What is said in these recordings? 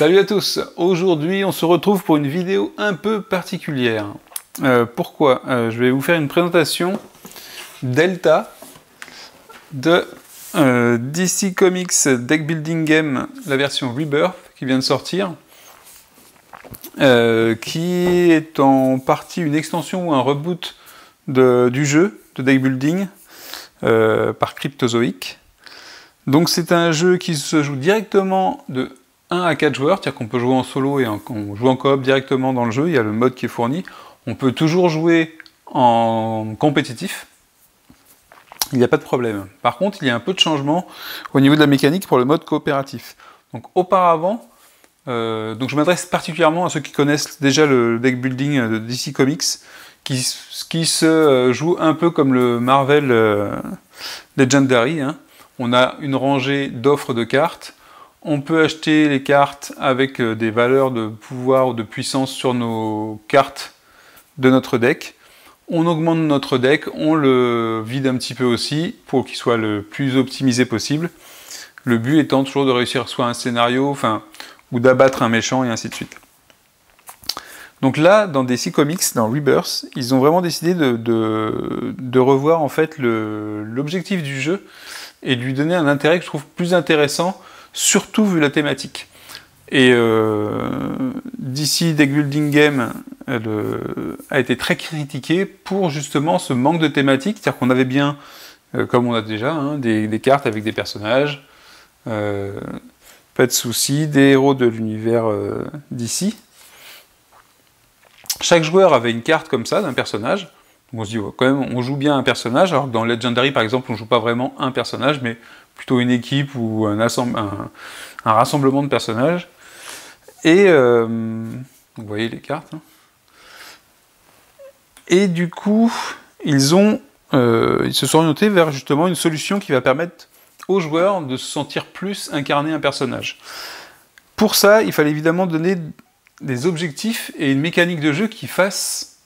Salut à tous, aujourd'hui on se retrouve pour une vidéo un peu particulière. Pourquoi je vais vous faire une présentation Delta de DC Comics Deck Building Game, la version Rebirth qui vient de sortir, qui est en partie une extension ou un reboot du jeu de Deck Building par Cryptozoic. Donc c'est un jeu qui se joue directement de 1 à 4 joueurs, c'est-à-dire qu'on peut jouer en solo et on joue en coop directement dans le jeu, il y a le mode qui est fourni. On peut toujours jouer en compétitif, il n'y a pas de problème. Par contre, il y a un peu de changement au niveau de la mécanique pour le mode coopératif. Donc auparavant, je m'adresse particulièrement à ceux qui connaissent déjà le deck building de DC Comics, qui se joue un peu comme le Marvel Legendary, hein. On a une rangée d'offres de cartes. On peut acheter les cartes avec des valeurs de pouvoir ou de puissance sur nos cartes de notre deck. On augmente notre deck, on le vide un petit peu aussi pour qu'il soit le plus optimisé possible. Le but étant toujours de réussir soit un scénario, ou d'abattre un méchant et ainsi de suite. Donc là, dans DC Comics, dans Rebirth, ils ont vraiment décidé de revoir en fait l'objectif du jeu et de lui donner un intérêt que je trouve plus intéressant, surtout vu la thématique. Et DC Deck Building Game a été très critiqué pour justement ce manque de thématique, c'est-à-dire qu'on avait bien, comme on a déjà, hein, des cartes avec des personnages, pas de soucis, des héros de l'univers DC. Chaque joueur avait une carte comme ça, d'un personnage. Donc on se dit, ouais, quand même, on joue bien un personnage, alors que dans Legendary, par exemple, on ne joue pas vraiment un personnage, mais plutôt une équipe ou un rassemblement de personnages. Et vous voyez les cartes. Hein. Et du coup, ils se sont orientés vers justement une solution qui va permettre aux joueurs de se sentir plus incarner un personnage. Pour ça, il fallait évidemment donner des objectifs et une mécanique de jeu qui fasse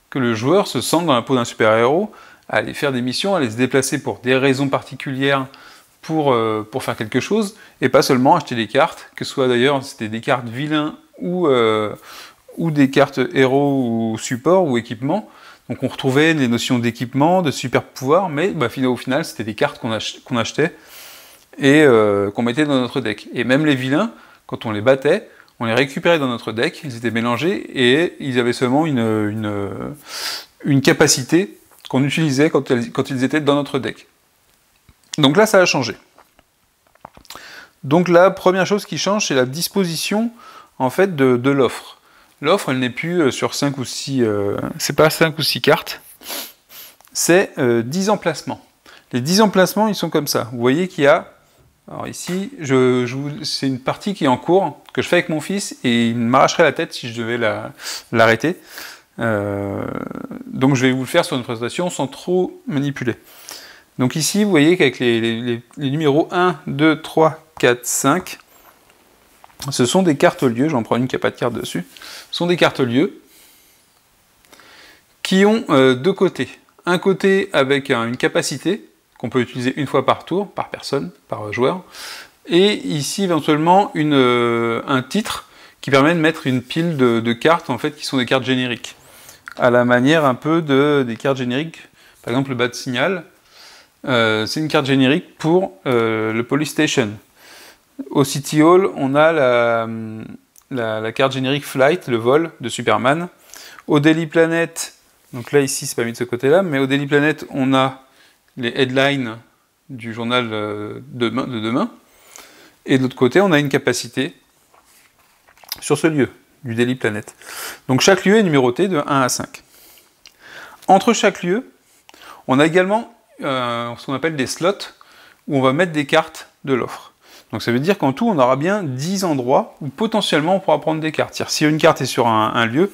que le joueur se sente dans la peau d'un super-héros, à aller faire des missions, à aller se déplacer pour des raisons particulières pour faire quelque chose, et pas seulement acheter des cartes, que ce soit d'ailleurs c'était des cartes vilains ou des cartes héros ou support ou équipement. Donc on retrouvait les notions d'équipement, de super-pouvoir, mais au final c'était des cartes qu'on achetait et qu'on mettait dans notre deck. Et même les vilains, quand on les battait, on les récupérait dans notre deck, ils étaient mélangés et ils avaient seulement une capacité qu'on utilisait quand ils étaient dans notre deck. Donc là, ça a changé. Donc la première chose qui change, c'est la disposition en fait de l'offre. L'offre, elle n'est plus sur 5 ou 6... c'est pas 5 ou 6 cartes, c'est 10 emplacements. Les 10 emplacements, ils sont comme ça. Vous voyez qu'il y a... Alors ici, c'est une partie qui est en cours, que je fais avec mon fils, et il m'arracherait la tête si je devais l'arrêter. Donc je vais vous le faire sur une présentation sans trop manipuler. Donc ici, vous voyez qu'avec les numéros 1, 2, 3, 4, 5, ce sont des cartes lieux, j'en prends une qui n'a pas de carte dessus, ce sont des cartes lieux qui ont deux côtés. Un côté avec une capacité, qu'on peut utiliser une fois par tour, par personne, par joueur, et ici éventuellement un titre qui permet de mettre une pile de cartes en fait qui sont des cartes génériques, à la manière un peu des cartes génériques, par exemple le Bad Signal, c'est une carte générique pour le Police Station. Au City Hall, on a la carte générique Flight, le vol de Superman. Au Daily Planet, donc là ici c'est pas mis de ce côté-là, mais au Daily Planet on a les headlines du journal de demain, et de l'autre côté, on a une capacité sur ce lieu, du Daily Planet. Donc chaque lieu est numéroté de 1 à 5. Entre chaque lieu, on a également ce qu'on appelle des slots, où on va mettre des cartes de l'offre. Donc ça veut dire qu'en tout, on aura bien 10 endroits où potentiellement on pourra prendre des cartes. C'est-à-dire, si une carte est sur un lieu,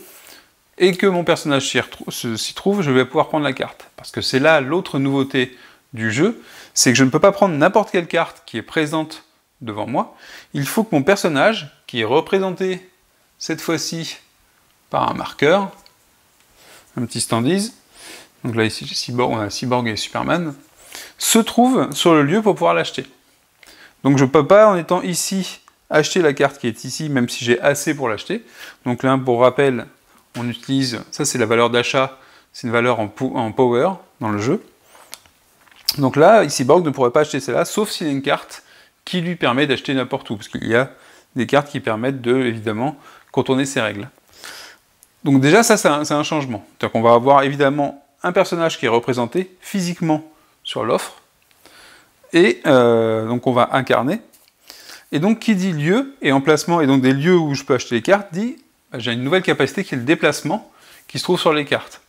et que mon personnage s'y trouve, je vais pouvoir prendre la carte. Parce que c'est là l'autre nouveauté du jeu, c'est que je ne peux pas prendre n'importe quelle carte qui est présente devant moi. Il faut que mon personnage, qui est représenté cette fois-ci par un marqueur, un petit standees, donc là ici Cyborg, on a Cyborg et Superman, se trouve sur le lieu pour pouvoir l'acheter. Donc je ne peux pas, en étant ici acheter la carte qui est ici, même si j'ai assez pour l'acheter. Donc là, pour rappel, on utilise, ça c'est la valeur d'achat, c'est une valeur en power dans le jeu. Donc là, Cyborg ne pourrait pas acheter celle-là, sauf s'il y a une carte qui lui permet d'acheter n'importe où, parce qu'il y a des cartes qui permettent de, évidemment, contourner ces règles. Donc déjà, ça, c'est un changement. C'est-à-dire qu'on va avoir évidemment un personnage qui est représenté physiquement sur l'offre, et donc on va incarner. Et donc qui dit lieu et emplacement, et donc des lieux où je peux acheter les cartes, dit j'ai une nouvelle capacité qui est le déplacement, qui se trouve sur les cartes.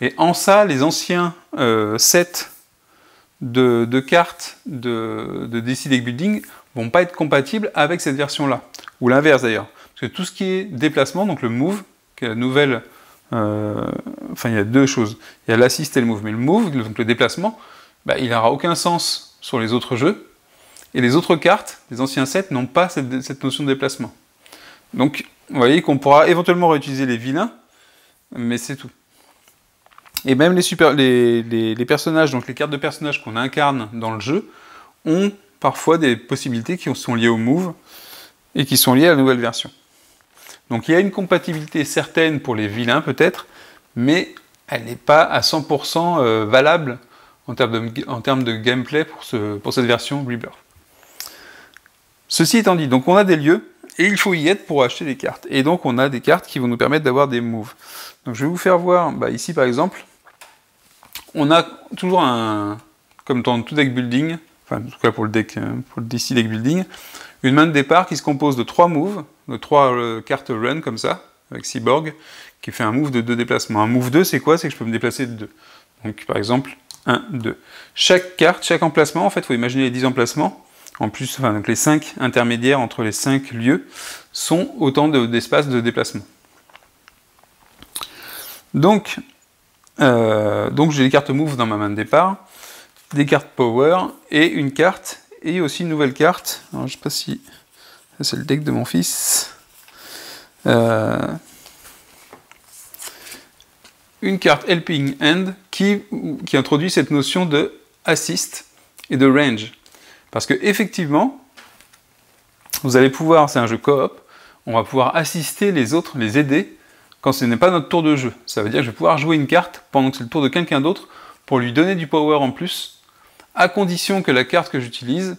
Et en ça, les anciens sets de cartes de DC Deck Building vont pas être compatibles avec cette version-là, ou l'inverse d'ailleurs. Parce que tout ce qui est déplacement, donc le move, qui est la nouvelle... enfin, il y a deux choses. Il y a l'assist et le move. Mais le move, donc le déplacement, bah, il n'aura aucun sens sur les autres jeux. Et les autres cartes, les anciens sets, n'ont pas cette notion de déplacement. Donc, vous voyez qu'on pourra éventuellement réutiliser les vilains, mais c'est tout. Et même les personnages, donc les cartes de personnages qu'on incarne dans le jeu, ont parfois des possibilités qui sont liées au move, et qui sont liées à la nouvelle version. Donc il y a une compatibilité certaine pour les vilains peut-être, mais elle n'est pas à 100% valable en termes de gameplay pour cette version Rebirth. Ceci étant dit, donc on a des lieux, et il faut y être pour acheter des cartes. Et donc on a des cartes qui vont nous permettre d'avoir des moves. Donc je vais vous faire voir, ici par exemple, on a toujours comme dans tout deck building, enfin en tout cas pour le DC Deck Building, une main de départ qui se compose de 3 moves, de 3 cartes run comme ça, avec Cyborg, qui fait un move de 2 déplacements. Un move 2, c'est quoi? C'est que je peux me déplacer de 2. Donc par exemple, 1, 2. Chaque carte, chaque emplacement, en fait, il faut imaginer les 10 emplacements, en plus, donc les 5 intermédiaires entre les 5 lieux, sont autant d'espaces de déplacement. Donc j'ai des cartes move dans ma main de départ, des cartes power, et une carte, et aussi une nouvelle carte. Alors, je ne sais pas si... c'est le deck de mon fils. Une carte Helping Hand qui introduit cette notion de assist et de range. Parce que effectivement, vous allez pouvoir, c'est un jeu coop, on va pouvoir assister les autres, les aider, quand ce n'est pas notre tour de jeu. Ça veut dire que je vais pouvoir jouer une carte pendant que c'est le tour de quelqu'un d'autre pour lui donner du power en plus, à condition que la carte que j'utilise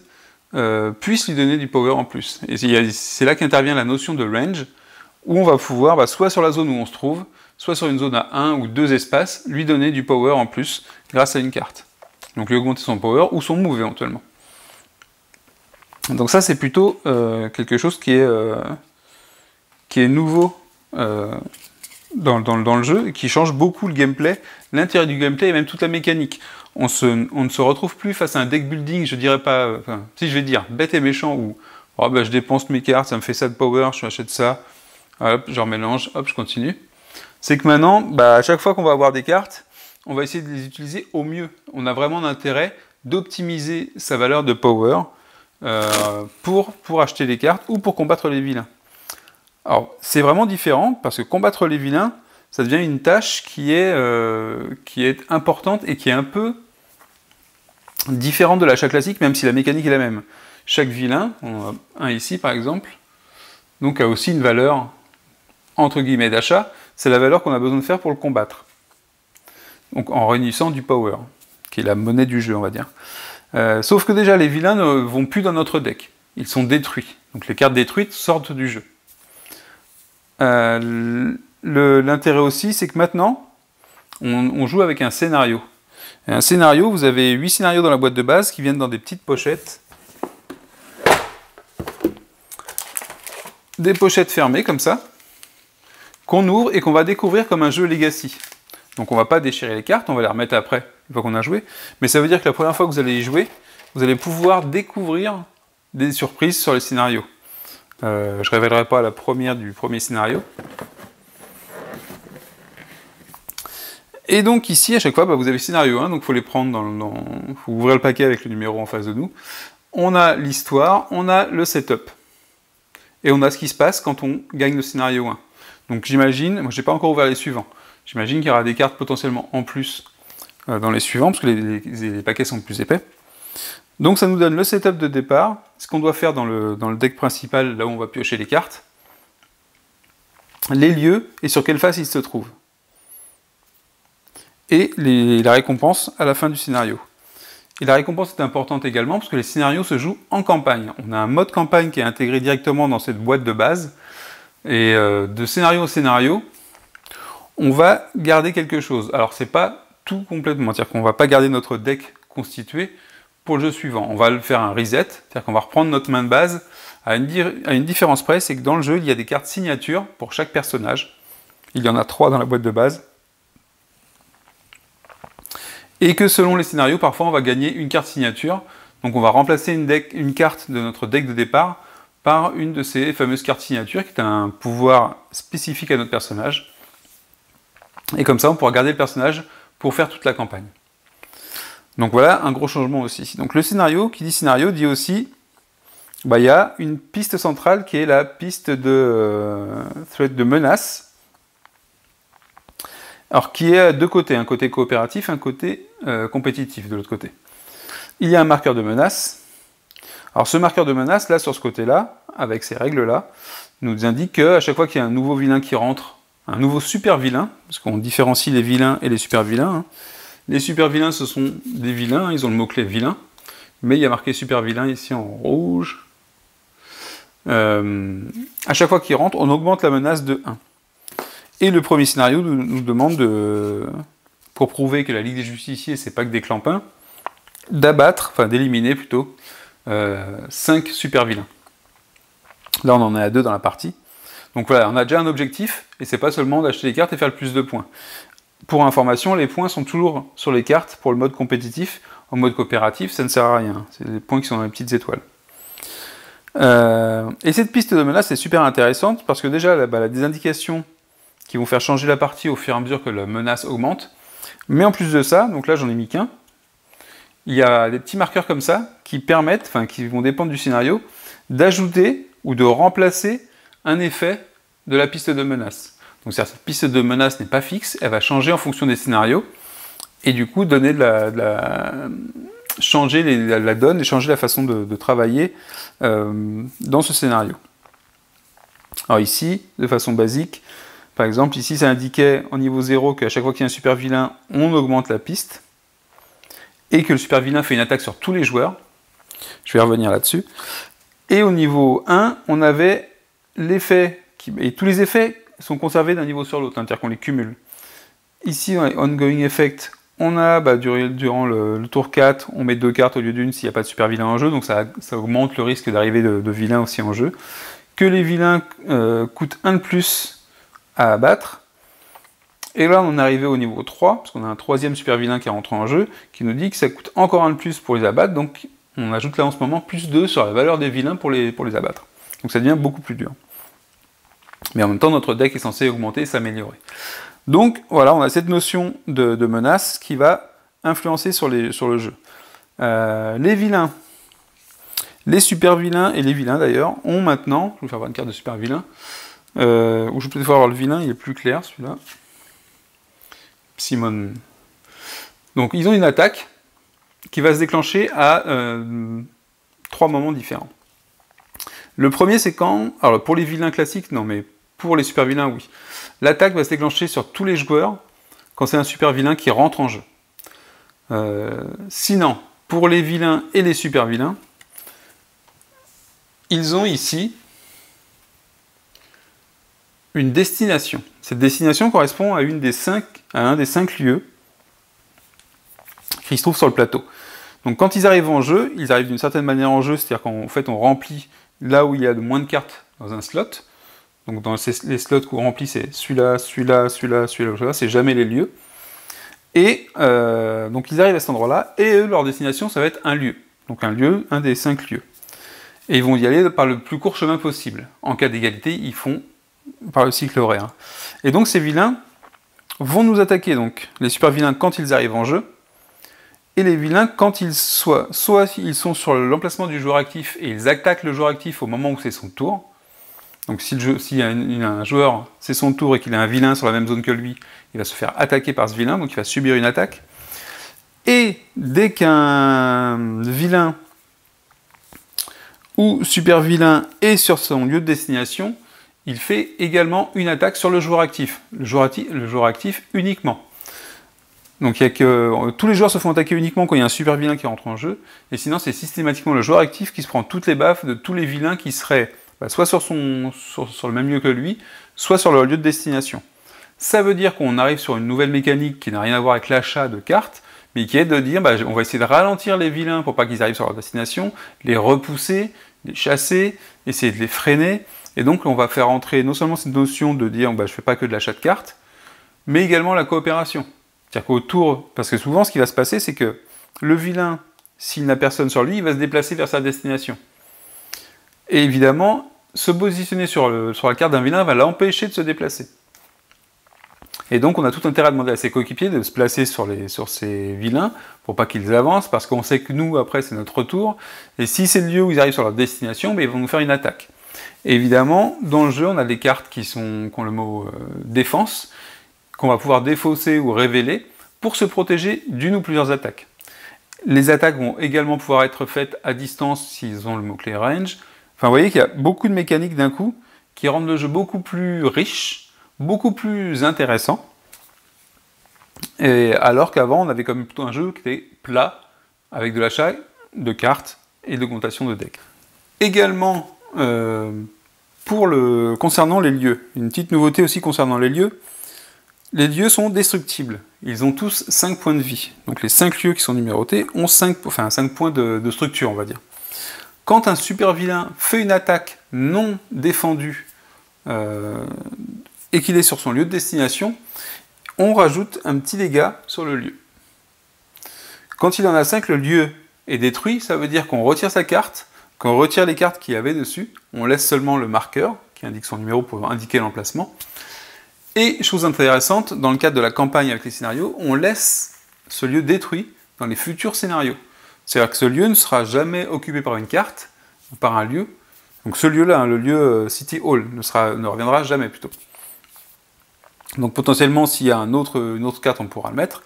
puisse lui donner du power en plus. Et c'est là qu'intervient la notion de range, où on va pouvoir, soit sur la zone où on se trouve, soit sur une zone à 1 ou 2 espaces, lui donner du power en plus grâce à une carte. Donc lui augmenter son power ou son move éventuellement. Donc ça c'est plutôt quelque chose qui est nouveau dans le jeu, et qui change beaucoup le gameplay, l'intérêt du gameplay et même toute la mécanique. On ne se retrouve plus face à un deck building, je dirais pas, si je vais dire bête et méchant, où je dépense mes cartes, ça me fait ça de power, je achète ça, hop, je remélange, hop, je continue. C'est que maintenant, à chaque fois qu'on va avoir des cartes, on va essayer de les utiliser au mieux. On a vraiment l'intérêt d'optimiser sa valeur de power pour acheter les cartes ou pour combattre les vilains. Alors, c'est vraiment différent, parce que combattre les vilains, ça devient une tâche qui est importante et qui est un peu différente de l'achat classique, même si la mécanique est la même. Chaque vilain, on a un ici par exemple, donc a aussi une valeur, entre guillemets, d'achat, c'est la valeur qu'on a besoin de faire pour le combattre. Donc en réunissant du power, qui est la monnaie du jeu, on va dire. Sauf que déjà, les vilains ne vont plus dans notre deck. Ils sont détruits. Donc les cartes détruites sortent du jeu. L'intérêt aussi, c'est que maintenant, on joue avec un scénario. Et un scénario, vous avez 8 scénarios dans la boîte de base qui viennent dans des petites pochettes. Des pochettes fermées, comme ça, qu'on ouvre et qu'on va découvrir comme un jeu Legacy. Donc on ne va pas déchirer les cartes, on va les remettre après, une fois qu'on a joué. Mais ça veut dire que la première fois que vous allez y jouer, vous allez pouvoir découvrir des surprises sur les scénarios. Je ne révélerai pas la première du premier scénario. Et donc ici, à chaque fois, vous avez scénario 1, donc il faut les prendre faut ouvrir le paquet avec le numéro en face de nous. On a l'histoire, on a le setup. Et on a ce qui se passe quand on gagne le scénario 1. Donc j'imagine, moi je n'ai pas encore ouvert les suivants, j'imagine qu'il y aura des cartes potentiellement en plus dans les suivants, parce que les paquets sont plus épais. Donc ça nous donne le setup de départ, ce qu'on doit faire dans le deck principal, là où on va piocher les cartes, les lieux et sur quelle face ils se trouvent. Et la récompense à la fin du scénario. Et la récompense est importante également parce que les scénarios se jouent en campagne. On a un mode campagne qui est intégré directement dans cette boîte de base. Et de scénario en scénario, on va garder quelque chose. Alors c'est pas tout complètement, c'est-à-dire qu'on va pas garder notre deck constitué pour le jeu suivant. On va le faire un reset, c'est-à-dire qu'on va reprendre notre main de base à une différence près, c'est que dans le jeu, il y a des cartes signatures pour chaque personnage. Il y en a 3 dans la boîte de base. Et que selon les scénarios, parfois on va gagner une carte signature. Donc on va remplacer une carte de notre deck de départ par une de ces fameuses cartes signatures qui est un pouvoir spécifique à notre personnage. Et comme ça, on pourra garder le personnage pour faire toute la campagne. Donc voilà, un gros changement aussi. Donc le scénario, qui dit scénario, dit aussi, il y a une piste centrale qui est la piste de threat de menace. Alors qui est à deux côtés, un côté coopératif, un côté compétitif de l'autre côté. Il y a un marqueur de menace. Alors ce marqueur de menace, là, sur ce côté-là, avec ces règles-là, nous indique qu'à chaque fois qu'il y a un nouveau vilain qui rentre, un nouveau super vilain, parce qu'on différencie les vilains et les super vilains. Hein. Les super vilains, ce sont des vilains, ils ont le mot-clé vilain, mais il y a marqué super vilain ici en rouge. À chaque fois qu'il rentre, on augmente la menace de 1. Et le premier scénario nous demande, pour prouver que la Ligue des Justiciers, c'est pas que des clampins, d'abattre, enfin d'éliminer plutôt, 5 super vilains. Là, on en est à 2 dans la partie. Donc voilà, on a déjà un objectif, et c'est pas seulement d'acheter les cartes et faire le plus de points. Pour information, les points sont toujours sur les cartes pour le mode compétitif. En mode coopératif, ça ne sert à rien. C'est des points qui sont dans les petites étoiles. Et cette piste de menace est super intéressante, parce que déjà, elle a des indications qui vont faire changer la partie au fur et à mesure que la menace augmente. Mais en plus de ça, donc là j'en ai mis qu'un, il y a des petits marqueurs comme ça qui permettent, enfin qui vont dépendre du scénario, d'ajouter ou de remplacer un effet de la piste de menace. Donc cette piste de menace n'est pas fixe, elle va changer en fonction des scénarios, et du coup donner changer la donne et changer la façon de travailler dans ce scénario. Alors ici, de façon basique, par exemple, ici ça indiquait en niveau 0 qu'à chaque fois qu'il y a un super vilain, on augmente la piste, et que le super vilain fait une attaque sur tous les joueurs. Je vais revenir là-dessus. Et au niveau 1, on avait l'effet, et tous les effets sont conservés d'un niveau sur l'autre, c'est-à-dire qu'on les cumule. Ici, dans les ongoing effects, on a, durant le tour 4, on met 2 cartes au lieu d'une s'il n'y a pas de super vilain en jeu, donc ça augmente le risque d'arrivée de vilains aussi en jeu. Que les vilains coûtent 1 de plus à abattre. Et là, on est arrivé au niveau 3, parce qu'on a un 3e super vilain qui est rentré en jeu, qui nous dit que ça coûte encore 1 de plus pour les abattre, donc on ajoute là en ce moment plus 2 sur la valeur des vilains pour les abattre. Donc ça devient beaucoup plus dur. Mais en même temps, notre deck est censé augmenter et s'améliorer. Donc voilà, on a cette notion de menace qui va influencer sur le jeu. Les vilains, les super vilains et les vilains d'ailleurs, ont maintenant, je vais faire voir une carte de super vilain, ou je vais peut-être voir le vilain, il est plus clair celui-là. Simone. Donc ils ont une attaque qui va se déclencher à 3 moments différents. Le premier, c'est quand... Alors, pour les vilains classiques, non, mais pour les super vilains, oui. L'attaque va se déclencher sur tous les joueurs quand c'est un super vilain qui rentre en jeu. Sinon, pour les vilains et les super vilains, ils ont ici une destination. Cette destination correspond à un des 5 lieux qui se trouvent sur le plateau. Donc quand ils arrivent en jeu, ils arrivent d'une certaine manière en jeu, c'est-à-dire qu'en fait on remplit là où il y a le moins de cartes dans un slot. Donc dans les slots qu'on remplit, c'est celui-là, celui-là, celui-là, celui-là, c'est jamais les lieux. Et donc ils arrivent à cet endroit-là, et eux, leur destination, ça va être un lieu. Donc un lieu, un des 5 lieux. Et ils vont y aller par le plus court chemin possible. En cas d'égalité, ils font par le cycle horaire. Et donc ces vilains vont nous attaquer, donc les super vilains quand ils arrivent en jeu, et les vilains quand ils soit ils sont sur l'emplacement du joueur actif et ils attaquent le joueur actif au moment où c'est son tour. Donc si un joueur, c'est son tour et qu'il a un vilain sur la même zone que lui, il va se faire attaquer par ce vilain, donc il va subir une attaque. Et dès qu'un vilain où super vilain est sur son lieu de destination, il fait également une attaque sur le joueur actif. Le joueur actif uniquement. Donc tous les joueurs se font attaquer uniquement quand il y a un super vilain qui rentre en jeu, et sinon c'est systématiquement le joueur actif qui se prend toutes les baffes de tous les vilains qui seraient soit sur le même lieu que lui, soit sur leur lieu de destination. Ça veut dire qu'on arrive sur une nouvelle mécanique qui n'a rien à voir avec l'achat de cartes, mais qui est de dire on va essayer de ralentir les vilains pour pas qu'ils arrivent sur leur destination, les repousser, les chasser, essayer de les freiner, et donc on va faire entrer non seulement cette notion de dire je fais pas que de l'achat de cartes, mais également la coopération. C'est-à-dire qu'autour, parce que souvent ce qui va se passer, c'est que le vilain, s'il n'a personne sur lui, il va se déplacer vers sa destination. Et évidemment, se positionner sur la carte d'un vilain va l'empêcher de se déplacer. Et donc on a tout intérêt à demander à ses coéquipiers de se placer sur ces vilains, pour pas qu'ils avancent, parce qu'on sait que nous, après, c'est notre tour, et si c'est le lieu où ils arrivent sur leur destination, ils vont nous faire une attaque. Et évidemment, dans le jeu, on a des cartes qui ont le mot défense, qu'on va pouvoir défausser ou révéler pour se protéger d'une ou plusieurs attaques. Les attaques vont également pouvoir être faites à distance s'ils ont le mot-clé range. Enfin, vous voyez qu'il y a beaucoup de mécaniques d'un coup qui rendent le jeu beaucoup plus riche, beaucoup plus intéressant, et alors qu'avant on avait comme plutôt un jeu qui était plat, avec de l'achat de cartes et d'augmentation de decks. Également, concernant les lieux, une petite nouveauté aussi concernant les lieux sont destructibles. Ils ont tous 5 points de vie. Donc les 5 lieux qui sont numérotés ont 5 points de structure, on va dire. Quand un super vilain fait une attaque non défendue et qu'il est sur son lieu de destination, on rajoute un petit dégât sur le lieu. Quand il en a 5, le lieu est détruit, ça veut dire qu'on retire sa carte, qu'on retire les cartes qu'il y avait dessus, on laisse seulement le marqueur, qui indique son numéro pour indiquer l'emplacement. Et, chose intéressante, dans le cadre de la campagne avec les scénarios, on laisse ce lieu détruit dans les futurs scénarios. C'est-à-dire que ce lieu ne sera jamais occupé par une carte, ou par un lieu. Donc ce lieu-là, le lieu City Hall, ne reviendra jamais plutôt. Donc potentiellement, s'il y a une autre carte, on pourra le mettre.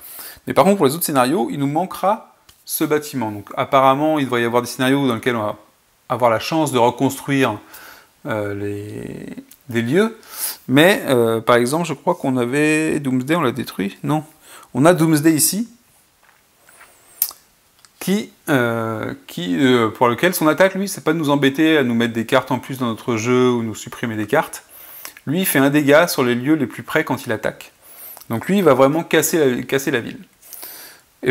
Mais par contre, pour les autres scénarios, il nous manquera ce bâtiment. Donc apparemment, il devrait y avoir des scénarios dans lesquels on va avoir la chance de reconstruire des lieux. Mais par exemple, je crois qu'on avait Doomsday, on l'a détruit. Non. On a Doomsday ici, pour lequel son attaque, lui, c'est pas de nous embêter à nous mettre des cartes en plus dans notre jeu ou nous supprimer des cartes. Lui, il fait un dégât sur les lieux les plus près quand il attaque. Donc lui, il va vraiment casser la ville. Et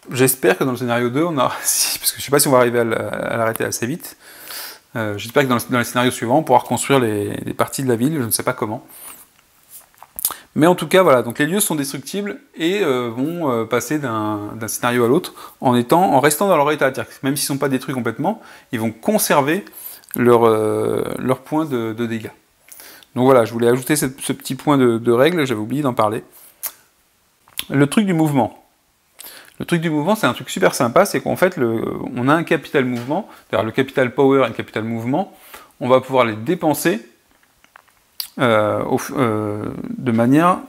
j'espère que dans le scénario 2, on a... parce que je sais pas si on va arriver à l'arrêter assez vite. J'espère que dans les scénarios suivants, on pourra reconstruire les parties de la ville, je ne sais pas comment. Mais en tout cas, voilà, donc les lieux sont destructibles et vont passer d'un scénario à l'autre en restant dans leur état. C'est-à-dire que même s'ils ne sont pas détruits complètement, ils vont conserver leur point de dégâts. Donc voilà, je voulais ajouter ce petit point de règle, j'avais oublié d'en parler. Le truc du mouvement. Le truc du mouvement, c'est un truc super sympa, c'est qu'en fait, on a un capital mouvement, c'est-à-dire le capital power et le capital mouvement, on va pouvoir les dépenser de manière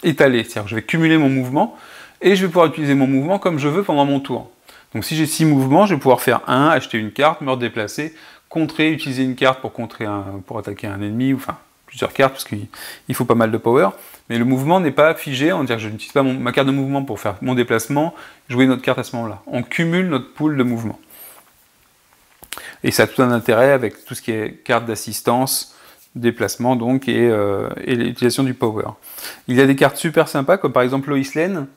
étalée. C'est-à-dire que je vais cumuler mon mouvement, et je vais pouvoir utiliser mon mouvement comme je veux pendant mon tour. Donc si j'ai 6 mouvements, je vais pouvoir faire 1, acheter une carte, me redéplacer, contrer, utiliser une carte pour attaquer un ennemi, enfin plusieurs cartes, parce qu'il faut pas mal de power. Mais le mouvement n'est pas figé, on va dire que je n'utilise pas ma carte de mouvement pour faire mon déplacement, jouer une autre carte à ce moment-là. On cumule notre pool de mouvement. Et ça a tout un intérêt avec tout ce qui est carte d'assistance, déplacement donc, et l'utilisation du power. Il y a des cartes super sympas, comme par exemple Lois Lane,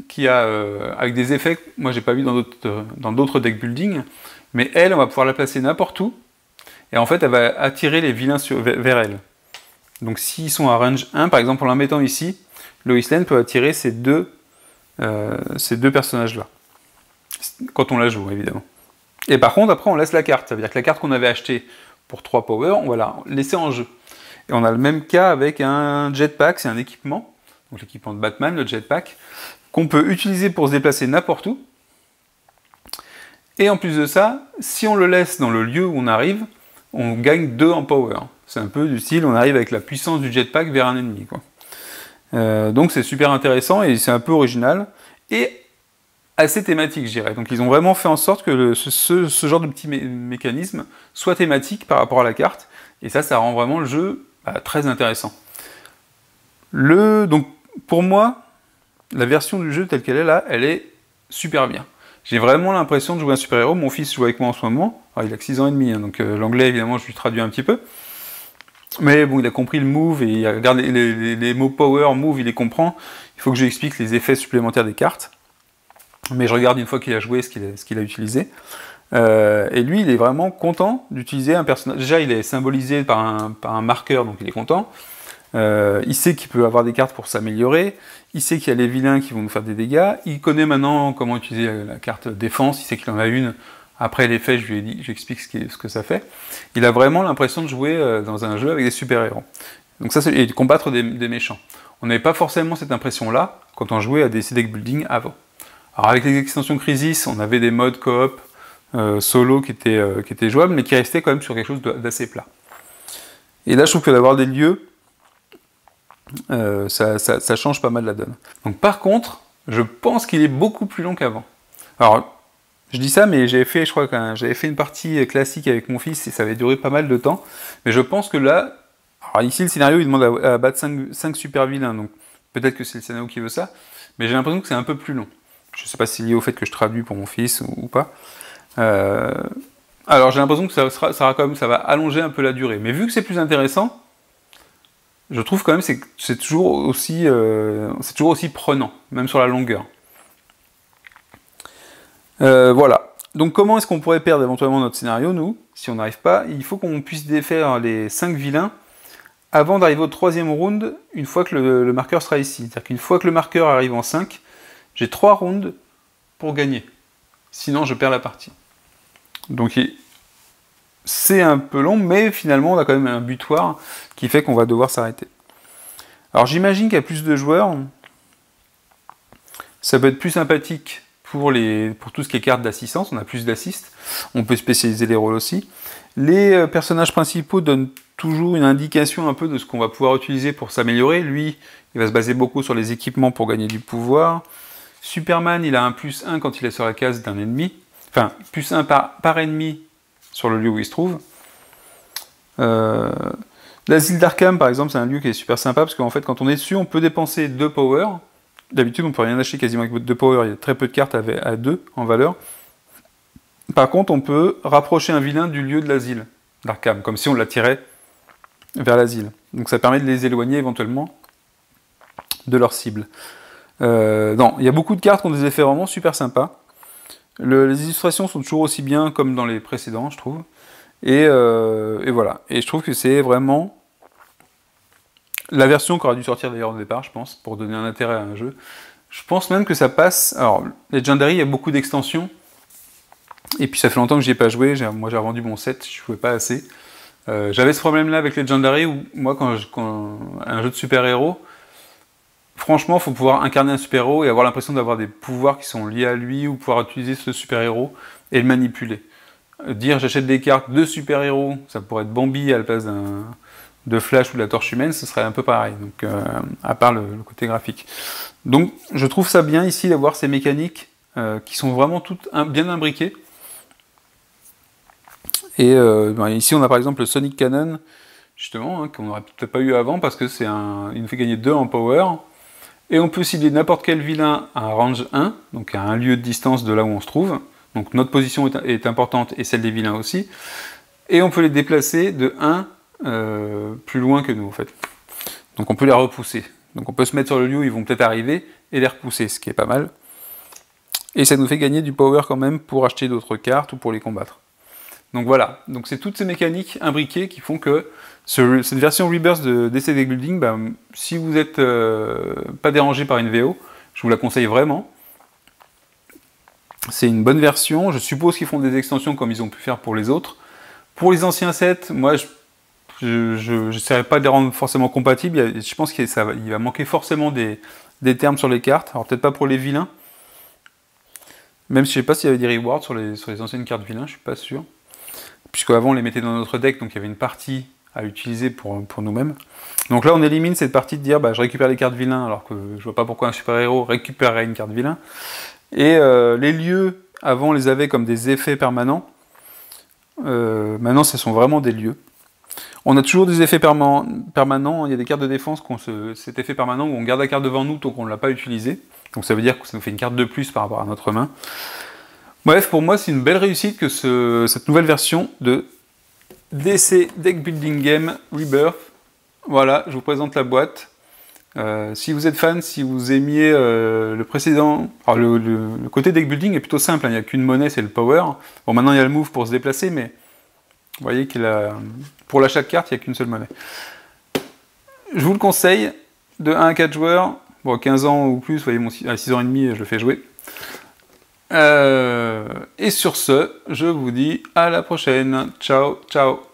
qui a, avec des effets que moi j'ai pas vu dans d'autres deck building, mais elle, on va pouvoir la placer n'importe où, et en fait elle va attirer les vilains vers elle. Donc s'ils sont à range 1, par exemple en la mettant ici, Lois Lane peut attirer ces deux personnages-là. Quand on la joue, évidemment. Et par contre, après on laisse la carte. Ça veut dire que la carte qu'on avait achetée pour 3 power, on va la laisser en jeu. Et on a le même cas avec un jetpack, c'est un équipement, donc l'équipement de Batman, le jetpack, qu'on peut utiliser pour se déplacer n'importe où. Et en plus de ça, si on le laisse dans le lieu où on arrive, on gagne 2 en power. C'est un peu du style, on arrive avec la puissance du jetpack vers un ennemi, quoi. Donc c'est super intéressant et c'est un peu original. Et assez thématique, je dirais. Donc ils ont vraiment fait en sorte que ce genre de petit mécanisme soit thématique par rapport à la carte, et ça rend vraiment le jeu très intéressant. Donc pour moi, la version du jeu telle qu'elle est là, elle est super bien. J'ai vraiment l'impression de jouer un super-héros. Mon fils joue avec moi en ce moment. Alors, il a que 6 ans et demi, hein, donc l'anglais, évidemment, je lui traduis un petit peu. Mais bon, il a compris le move et il regarde les mots power, move, il les comprend. Il faut que je lui explique les effets supplémentaires des cartes. Mais je regarde une fois qu'il a joué ce qu'il a utilisé. Et lui, il est vraiment content d'utiliser un personnage. Déjà, il est symbolisé par un marqueur, donc il est content. Il sait qu'il peut avoir des cartes pour s'améliorer. Il sait qu'il y a les vilains qui vont nous faire des dégâts. Il connaît maintenant comment utiliser la carte défense. Il sait qu'il en a une. Après l'effet, je lui explique ce que ça fait. Il a vraiment l'impression de jouer dans un jeu avec des super-héros. Donc ça, et de combattre des méchants. On n'avait pas forcément cette impression-là quand on jouait à des deck building avant. Alors avec les extensions Crisis, on avait des modes coop solo qui étaient jouables, mais qui restaient quand même sur quelque chose d'assez plat. Et là, je trouve que d'avoir des lieux, ça change pas mal la donne. Donc par contre, je pense qu'il est beaucoup plus long qu'avant. Alors, je dis ça, mais j'avais fait une partie classique avec mon fils et ça avait duré pas mal de temps. Mais je pense que là, alors ici le scénario il demande à battre 5 super vilains, donc peut-être que c'est le scénario qui veut ça, mais j'ai l'impression que c'est un peu plus long. Je sais pas si c'est lié au fait que je traduis pour mon fils ou pas. Alors j'ai l'impression que ça va allonger un peu la durée. Mais vu que c'est plus intéressant, je trouve quand même que c'est toujours aussi prenant, même sur la longueur. Voilà. Donc comment est-ce qu'on pourrait perdre éventuellement notre scénario, nous, si on n'arrive pas? Il faut qu'on puisse défaire les 5 vilains avant d'arriver au 3e round, une fois que le marqueur sera ici. C'est-à-dire qu'une fois que le marqueur arrive en 5, j'ai 3 rounds pour gagner. Sinon, je perds la partie. Donc c'est un peu long, mais finalement, on a quand même un butoir qui fait qu'on va devoir s'arrêter. Alors j'imagine qu'il y a plus de joueurs. Ça peut être plus sympathique pour tout ce qui est cartes d'assistance, on a plus d'assist, on peut spécialiser les rôles aussi. Les personnages principaux donnent toujours une indication un peu de ce qu'on va pouvoir utiliser pour s'améliorer. Lui, il va se baser beaucoup sur les équipements pour gagner du pouvoir. Superman, il a un +1 quand il est sur la case d'un ennemi, enfin, +1 par ennemi sur le lieu où il se trouve. L'asile d'Arkham, par exemple, c'est un lieu qui est super sympa, parce qu'en fait, quand on est dessus, on peut dépenser 2 power. D'habitude, on ne peut rien acheter quasiment avec 2 power, il y a très peu de cartes à 2 en valeur. Par contre, on peut rapprocher un vilain du lieu de l'asile d'Arkham, comme si on l'attirait vers l'asile. Donc ça permet de les éloigner éventuellement de leur cible. Non, il y a beaucoup de cartes qui ont des effets vraiment super sympas. Les illustrations sont toujours aussi bien comme dans les précédents, je trouve. Et voilà. Et je trouve que c'est vraiment la version qui aurait dû sortir d'ailleurs au départ, je pense, pour donner un intérêt à un jeu. Je pense même que ça passe... Alors, Legendary, il y a beaucoup d'extensions. Et puis ça fait longtemps que j'y ai pas joué. Moi, j'ai revendu mon set, je jouais pas assez. J'avais ce problème-là avec Legendary, où moi, quand un jeu de super-héros, franchement, il faut pouvoir incarner un super-héros et avoir l'impression d'avoir des pouvoirs qui sont liés à lui, ou pouvoir utiliser ce super-héros et le manipuler. Dire j'achète des cartes de super-héros, ça pourrait être Bambi à la place de Flash ou de la Torche Humaine, ce serait un peu pareil, donc, à part le côté graphique. Donc je trouve ça bien ici d'avoir ces mécaniques qui sont vraiment toutes bien imbriquées. Et ici on a par exemple le Sonic Cannon, justement, hein, qu'on n'aurait peut-être pas eu avant, parce que il nous fait gagner 2 en power, et on peut cibler n'importe quel vilain à un range 1, donc à un lieu de distance de là où on se trouve. Donc notre position est importante et celle des vilains aussi. Et on peut les déplacer de 1 plus loin que nous en fait. Donc on peut les repousser. Donc on peut se mettre sur le lieu où ils vont peut-être arriver et les repousser, ce qui est pas mal. Et ça nous fait gagner du power quand même pour acheter d'autres cartes ou pour les combattre. Donc voilà, donc c'est toutes ces mécaniques imbriquées qui font que cette version Rebirth de DC Deck Building, si vous n'êtes pas dérangé par une VO, je vous la conseille vraiment. C'est une bonne version, je suppose qu'ils font des extensions comme ils ont pu faire pour les autres. Pour les anciens sets, moi je n'essaierai pas de les rendre forcément compatibles, je pense qu'il va manquer forcément des termes sur les cartes, alors peut-être pas pour les vilains, même si je ne sais pas s'il y avait des rewards sur les anciennes cartes vilains, je suis pas sûr. Puisque avant on les mettait dans notre deck, donc il y avait une partie à utiliser pour nous-mêmes. Donc là on élimine cette partie de dire je récupère les cartes vilains, alors que je vois pas pourquoi un super-héros récupérerait une carte vilain. Et les lieux, avant, on les avait comme des effets permanents. Maintenant, ce sont vraiment des lieux. On a toujours des effets permanents. Il y a des cartes de défense qui ont cet effet permanent où on garde la carte devant nous tant qu'on ne l'a pas utilisée. Donc ça veut dire que ça nous fait une carte de plus par rapport à notre main. Bref, pour moi, c'est une belle réussite que cette nouvelle version de DC Deck Building Game Rebirth. Voilà, je vous présente la boîte. Si vous êtes fan, si vous aimiez le précédent... Alors le côté deck building est plutôt simple, hein, il n'y a qu'une monnaie, c'est le power. Bon, maintenant il y a le move pour se déplacer, mais vous voyez qu'il a... pour l'achat de cartes, il n'y a qu'une seule monnaie. Je vous le conseille, de 1 à 4 joueurs, bon, 15 ans ou plus, vous voyez, à 6 ans et demi, je le fais jouer. Et sur ce, je vous dis à la prochaine. Ciao, ciao.